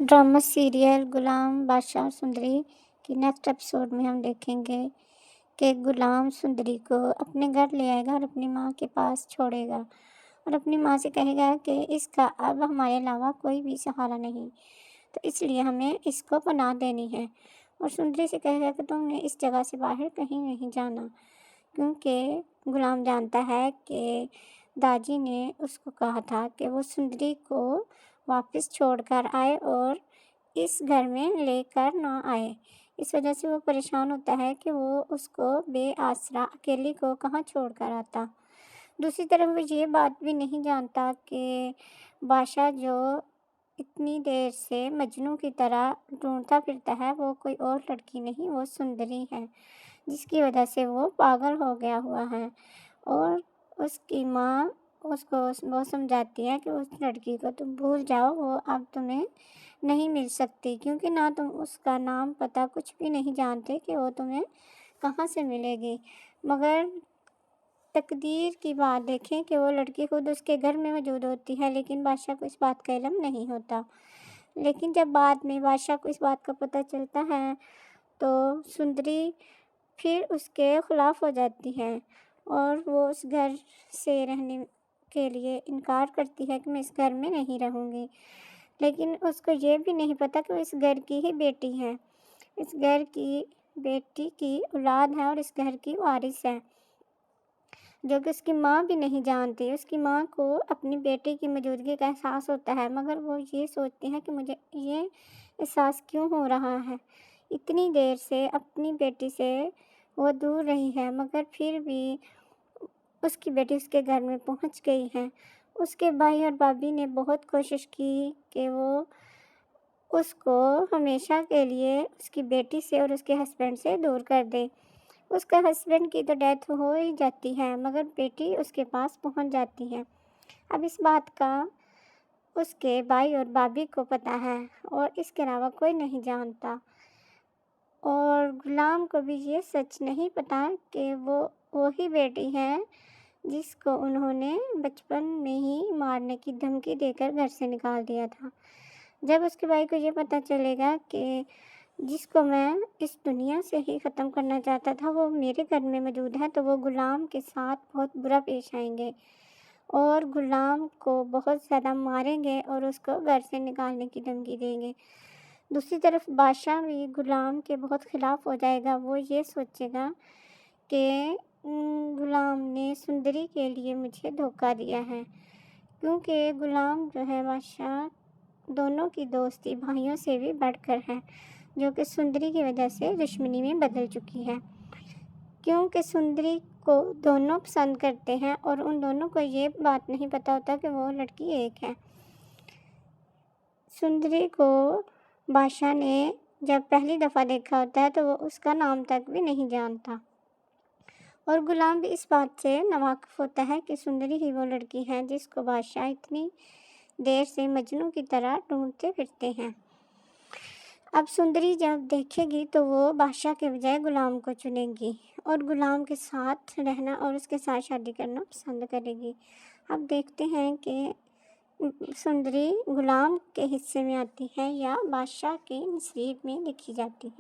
Drama serial गुलाम बादशाह और सुंदरी की नेक्स्ट एपिसोड में हम देखेंगे कि गुलाम सुंदरी को अपने घर ले आएगा और अपनी माँ के पास छोड़ेगा और अपनी माँ से कहेगा कि इसका अब हमारे अलावा कोई भी सहारा नहीं, तो इसलिए हमें इसको पनाह देनी है। और सुंदरी से कहेगा कि तुमने इस जगह से बाहर कहीं नहीं जाना, क्योंकि गुलाम जानता है कि दादी ने उसको कहा था कि वो सुंदरी को वापस छोड़कर आए और इस घर में लेकर ना आए। इस वजह से वो परेशान होता है कि वो उसको बेआसरा अकेली को कहाँ छोड़कर आता। दूसरी तरफ वो ये बात भी नहीं जानता कि बादशाह जो इतनी देर से मजनू की तरह ढूंढता फिरता है वो कोई और लड़की नहीं, वो सुंदरी है, जिसकी वजह से वो पागल हो गया हुआ है। और उसकी माँ उसको वो समझाती है कि उस लड़की को तुम भूल जाओ, वो अब तुम्हें नहीं मिल सकती, क्योंकि ना तुम उसका नाम पता कुछ भी नहीं जानते कि वो तुम्हें कहाँ से मिलेगी। मगर तकदीर की बात देखें कि वो लड़की खुद उसके घर में मौजूद होती है, लेकिन बादशाह को इस बात का इल्म नहीं होता। लेकिन जब बाद में बादशाह को इस बात का पता चलता है तो सुंदरी फिर उसके ख़िलाफ़ हो जाती है और वो उस घर से रहने के लिए इनकार करती है कि मैं इस घर में नहीं रहूँगी। लेकिन उसको ये भी नहीं पता कि वो इस घर की ही बेटी है, इस घर की बेटी की औलाद है और इस घर की वारिस है, जो कि उसकी माँ भी नहीं जानती। उसकी माँ को अपनी बेटी की मौजूदगी का एहसास होता है, मगर वो ये सोचती है कि मुझे ये एहसास क्यों हो रहा है। इतनी देर से अपनी बेटी से वो दूर रही है, मगर फिर भी उसकी बेटी उसके घर में पहुंच गई है। उसके भाई और भाभी ने बहुत कोशिश की कि वो उसको हमेशा के लिए उसकी बेटी से और उसके हस्बैंड से दूर कर दे। उसका हस्बैंड की तो डेथ हो ही जाती है, मगर बेटी उसके पास पहुंच जाती है। अब इस बात का उसके भाई और भाभी को पता है और इसके अलावा कोई नहीं जानता। और गुलाम को भी ये सच नहीं पता कि वो वही बेटी है जिसको उन्होंने बचपन में ही मारने की धमकी देकर घर से निकाल दिया था। जब उसके भाई को ये पता चलेगा कि जिसको मैं इस दुनिया से ही ख़त्म करना चाहता था वो मेरे घर में मौजूद है, तो वो गुलाम के साथ बहुत बुरा पेश आएंगे और गुलाम को बहुत ज़्यादा मारेंगे और उसको घर से निकालने की धमकी देंगे। दूसरी तरफ बादशाह भी गुलाम के बहुत ख़िलाफ़ हो जाएगा। वो ये सोचेगा कि गुलाम ने सुंदरी के लिए मुझे धोखा दिया है, क्योंकि गुलाम जो है बादशाह दोनों की दोस्ती भाइयों से भी बढ़कर है, जो कि सुंदरी की वजह से दुश्मनी में बदल चुकी है। क्योंकि सुंदरी को दोनों पसंद करते हैं और उन दोनों को ये बात नहीं पता होता कि वो लड़की एक है। सुंदरी को बादशाह ने जब पहली दफ़ा देखा होता है तो वो उसका नाम तक भी नहीं जानता और गुलाम भी इस बात से नावाकिफ़ होता है कि सुंदरी ही वो लड़की है जिसको बादशाह इतनी देर से मजनू की तरह ढूंढते फिरते हैं। अब सुंदरी जब देखेगी तो वो बादशाह के बजाय गुलाम को चुनेगी और गुलाम के साथ रहना और उसके साथ शादी करना पसंद करेगी। अब देखते हैं कि सुंदरी गुलाम के हिस्से में आती है या बादशाह के नसीब में लिखी जाती है।